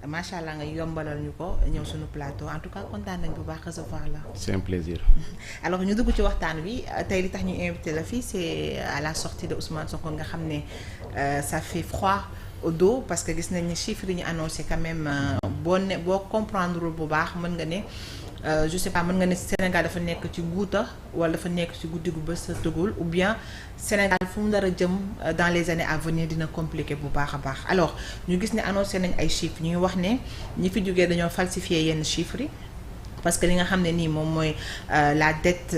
macha allah nga yombalal ñu ko ñëw suñu plateau en tout cas kontaan nañ bu baax recevoir la. c'est un plaisir. alors ñu dugg ci waxtaan bi tey li tax ñu invité la fii c'est à la sortie de Ousmane Sonko nga xam ne ça fait froid au dos parce que gis nañ ne chiffres yi ñu annoncé quand même boo comprendre bu baax mën nga ne. Je sais pas mën nga ne Sénégal dafa nekk ci guuta wala dafa nekk ci guddi gu bës sa tëgul ou bien Sénégal fu mu nar a jëm dans les années à venir dina compliqué bu baax a baax alors ñu gis ne annoncé nañ ay chiffres ñu ngi wax ne ñi fi jógee dañoo falsifier yenn chiffres yi parce que li nga xam ne nii moom mooy la dette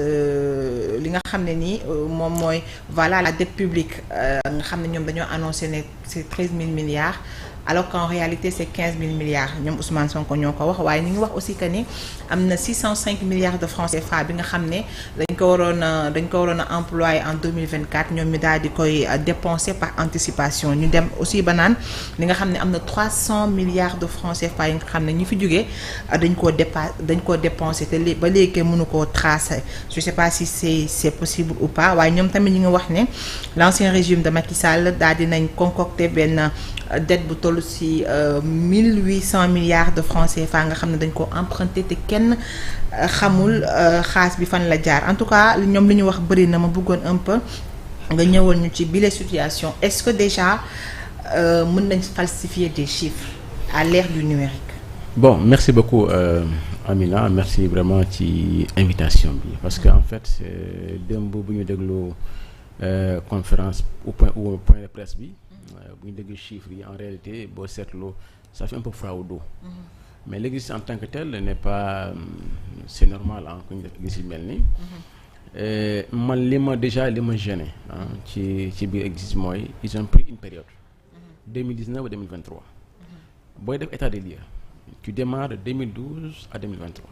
li nga xam ne nii moom mooy voilà la dette publique nga xam ne ñoom dañoo annoncé ne c'est 13 000 milliards alors qu'en réalité c'est 15 000 milliards ñoom Ousmane Sonko ñoo ko wax waaye ñu ngi wax aussi que ni am na 605 milliards de francs CFA bi nga xam ne dañ ko waroon a employer en 2024 ñoom ñu daal di koy dépenser par anticipation ñu dem aussi ba naan li nga xam ne am na 300 milliards de francs CFA yi nga xam ne ñu fi jógee dañ koo dépenser te ba léegi mënu koo tracer je sais pas si c'est possible ou pas waaye ñoom tamit ñu ngi wax ne l'ancien régime de Macky Sall daal dinañ concocter benn dette bu toll ci 1800 milliards de francs CFA nga xam ne dañ ko emprunté te kenn xamul xaalis bi fan la jaar en tout cas ñoom li ñu wax bëri na ma bëggoon un peu nga ñëwal ñu ci bile situation est-ce que déjà mën nañ falsifier des chiffres à l'ère du numérique. Bon merci beaucoup Amina merci vraiment ci invitation bi parce que en fait démb bu ñu déglu conférence ou point de presse bi. bu ñu dégg chiffres yi en réalité boo seetloo ça fait un peu froid au dos. Mais l'exercice en tant que tel n'est pas c'est normal ah ku ñu def gis yu mel nii. man li ma gêné ci biir exercice mooy ils ont pris une période. 2019 à 2023. booy def état des lieux tu démarres de 2012 à 2023.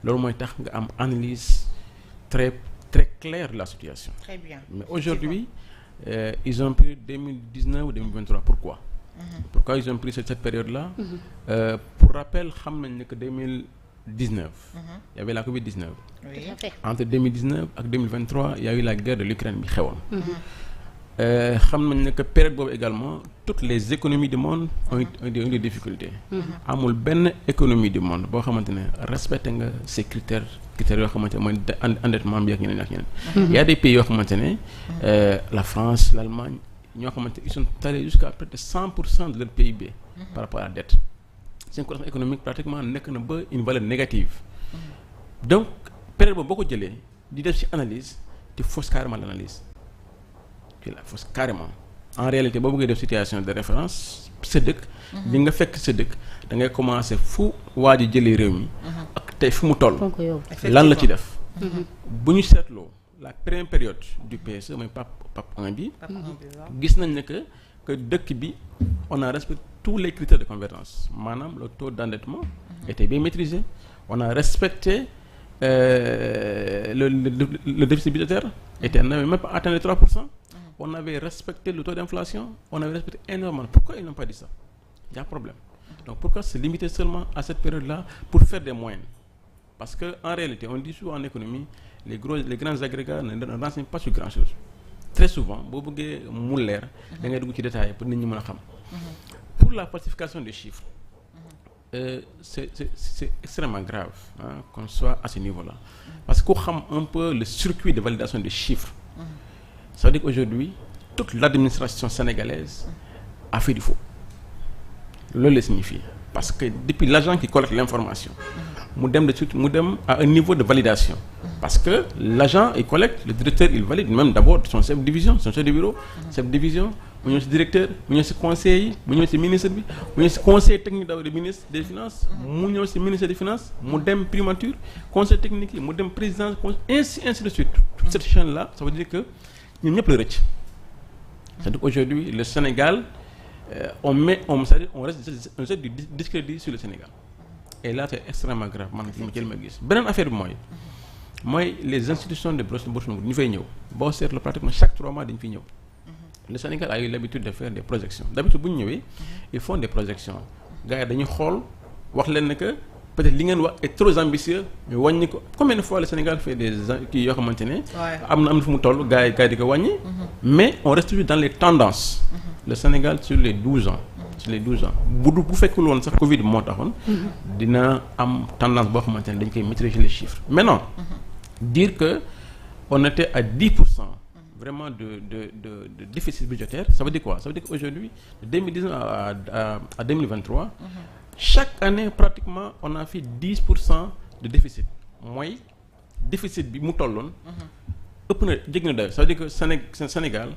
loolu mooy tax nga am analyse très très claire de la situation. Très bien. Mais aujourd'hui ils ont pris 2019 ou 2023 pourquoi? Pourquoi ils ont pris cette période-là? Pour rappel xam nañ ne que 2019 il y avait la Covid-19. Oui. Entre 2019 ak 2023 il y a eu la guerre de l'Ukraine bi xewoon. xam nañ ne que période boobu également toutes les économies du monde ont eu des difficultés. amul benn économie du monde boo xamante ne respecté nga ces critères yoo xamante ne mooy endettement bi ak ñeneen ak ñeneen. Il y a des pays yoo xamante ne la France l'Allemagne ñoo xamante ils sont allés jusqu'à près de 100% de leur PIB par rapport à la dette. seen croissance économique pratiquement nekk na ba une valeur négative. Donc période boobu boo ko jëlee di def ci analyse tu fausses carrément l'analyse. la fausse carrément en réalité boo bëggee def situation de référence sa dëkk li nga fekk sa dëkk da ngay commencer fu waa ji jëlee réew mi ak tey fu mu toll lan la ci def bu ñu seetloo la première période du PSE mooy PAP 1 bi gis nañ ne que dëkk bi on a respecté tous les critères de convergence maanaam le taux d'endettement était bien maîtrisé on a respecté le déficit budgétaire était n'avait même pas atteint les 3%. On avait respecté le taux d'inflation, on avait respecté énormément. Pourquoi ils n'ont pas dit ça? Il y a un problème. Donc pourquoi se limiter seulement à cette période-là pour faire des moyennes? Parce que en réalité, on dit souvent en économie, les grands agrégats ne renseignent pas sur grand-chose. Très souvent, boo bëggee mu leer, da ngay dugg ci détail pour nit ñi mën a xam. Pour la falsification des chiffres, c'est extrêmement grave qu'on soit à ce niveau-là. Parce qu'on xam un peu le circuit de validation des chiffres. Ça veut dire qu'aujourd'hui, toute l'administration sénégalaise a fait du faux. Le signifie. Parce que depuis l'agent qui collecte l'information, mu dem à un niveau de validation. Parce que l'agent, il collecte, le directeur, il valide, même d'abord son chef de division, son chef de bureau, chef de division, mu ñëw si directeur, mu ñëw si conseiller, mu ñëw si ministre bi, mu ñëw si conseil technique d'abord du ministre des Finances, mu ñëw si ministre des Finances, mu dem primature, conseil technique yi, mu dem présidence, ainsi de suite. Toute cette chaîne-là, ça veut dire que ñun ñëpp la rëcc. C'est-à-dire qu'aujourd'hui le Sénégal on reste du discrédit sur le Sénégal et là c'est extrêmement grave man li ma jël ma gis beneen affaire bi mooy les institutions de bourse ñu fay ñëw boo seetlu pratiquement chaque 3 mois dañu fiy ñëw. Le Sénégal a eu l'habitude de faire des projections d'habitude bu ñu ñëwee ils font des projections gars yi dañuy xool wax leen ne que peut-être li ngeen wax est trop ambitieux ñu wàññi ko combien de fois le Sénégal fait des kii yoo xamante ne. am na fu mu toll gars yi di ko wàññi. mais on reste toujours dans les tendances. Le Sénégal sur les 12 ans. sur les 12 ans bu fekkul woon sax Covid moo taxoon. dina am tendance boo xamante ne dañ koy maîtriser les chiffres. Maintenant dire que on était à 10% vraiment de déficit budgétaire, ça veut dire quoi? Ça veut dire qu'aujourd'hui, de 2019 à 2023, chaque année pratiquement on a fait 10% de déficit. Mooy déficit bi mu tolloon. ëpp na jég na dayo. Ça veut dire que Sénégal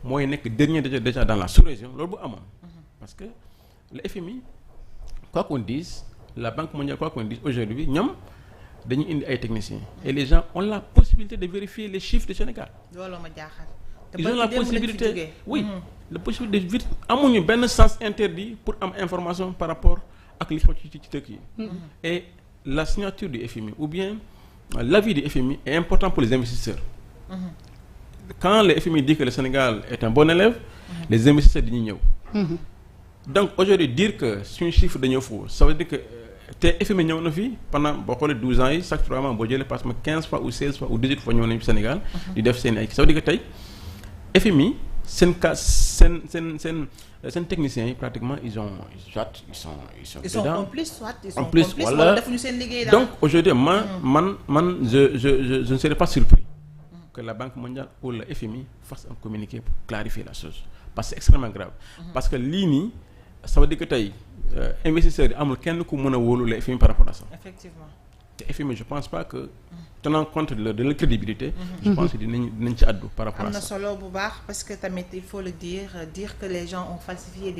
mooy nekk dernier déjà dans la sous-région loolu bu amoon. Parce que le FMI quoi qu'on dise, la Banque mondiale quoi qu'on dise aujourd'hui ñoom dañuy indi ay techniciens et les gens ont la possibilité de vérifier les chiffres du Sénégal. looloo ma jaaxal. Ils ont la possibilité, oui, la possibilité de vite amuñu benn sens interdit pour am information par rapport ak li xew ci dëkk yi. Et la signature du FMI ou bien l'avis du FMI est important pour les investisseurs. Quand le FMI dit que le Sénégal est un bon élève, les investisseurs dañuy ñëw. Donc aujourd'hui dire que suñu chiffre dañoo faux, ça veut dire que te FMI ñëw na fi pendant boo xoolee 12 ans yi chaque 3 mois boo jëlee parce que 15 fois ou 16 fois ou 18 fois ñëw nañu Sénégal. di def seen ay ça veut dire que tey FMI seen techniciens yi pratiquement ils sont complices soit ils sont complices wala defuñu seen liggéey. Donc aujourd'hui man je ne serais pas surpris que la Banque mondiale ou le FMI fasse un communiqué pour clarifier la chose parce que c'est extrêmement grave. Parce que lii nii ça veut dire que tey investisseurs yi amul kenn ku mën a wóolu le FMI par rapport à ça. Effectivement. te FMI je pense pas que tenant compte de leur crédibilité. je pense que dinañ ci àddu par rapport à ça. am na solo bu baax parce que tamit il faut le dire que les gens ont falsifié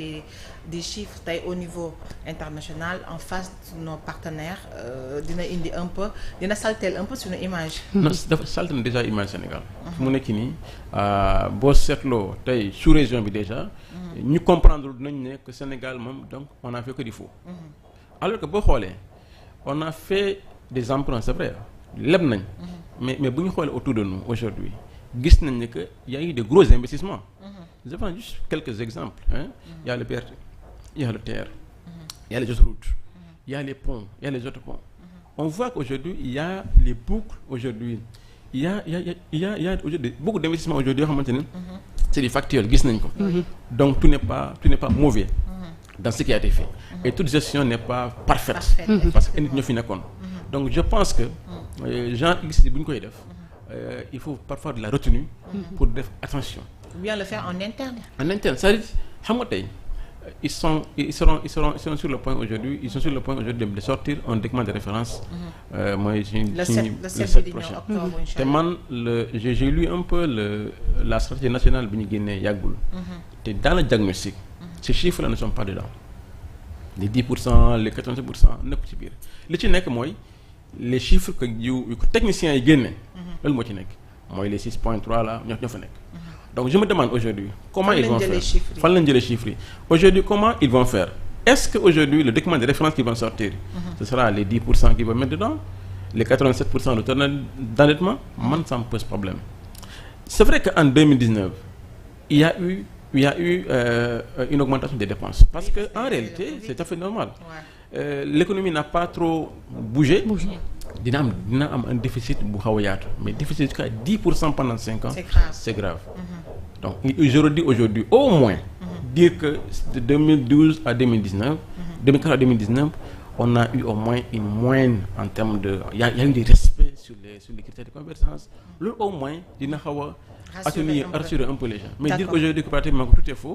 des chiffres tey au niveau international en face de nos partenaires dina indi un peu dina saltel un peu suñu image. non dafa salté na déjà image Sénégal. fu mu nekk nii boo seetloo tey sous région bi déjà. ñu comprendre dinañ ne que Sénégal moom donc on a fait que du faux. alors que boo xoolee on a fait des emprunts c'est vrai leb nañ. mais bu ñu xoolee autour de nous aujourd'hui gis nañ ne que y a eu de gros investissements. je prends juste quelques exemples hein. Il y a le BRT, il y a le TER, il y a les autoroutes, il y a les ponts, il y a les autres ponts. On voit qu'aujourd'hui il y a les boucles aujourd'hui il y a aujourd'hui beaucoup d'investissements aujourd'hui yoo xamante ne c'est du factuel gis nañ ko. Donc tout n'est pas mauvais dans ce qui a été fait. Et toute gestion n'est pas parfaite. Parce que nit ñoo fi nekkoon. Donc je pense que gens X bu ñu koy def il faut parfois de la retenue pour def attention. Ou bien le faire en interne. En interne, c'est-à-dire xam nga tey ils seront sur le point aujourd'hui de sortir un document de référence. mooy le 7 prochain. te man j'ai lu un peu la stratégie nationale bi ñu génnee yàggul. te dans le diagnostic ces chiffres-là ne sont pas dedans. Les 10%, les 80% nekk ci biir li ci nekk mooy les chiffres que yu techniciens yi génne. loolu moo ci nekk mooy les 6.3 là ñoo fa nekk. Donc je me demande aujourd'hui comment ils vont faire. Fan lañ jëlee chiffres yi aujourd'hui comment ils vont faire. Est-ce que aujourd'hui le document de référence qui vont sortir. Ce sera les 10% qu'ils vont mettre dedans, les 87% de taux d'endettement. Man ça me pose problème. C'est vrai qu'en 2019 il y a eu une augmentation des dépenses parce que en réalité c'est tout à fait normal. L'économie n'a pas trop bougé. Dina am un déficit bu xaw a yaatu mais déficit jusqu'à 10% pendant 5 ans. C'est grave. Donc je dis aujourd'hui au moins dire que de 2012 à 2019, 2014 à 2019, on a eu au moins une moyenne en termes de il y a eu des respects sur les critères de convergence. Loolu au moins dina xaw a rassurer un peu les gens. Mais dire qu'aujourd'hui que pratiquement tout est faux.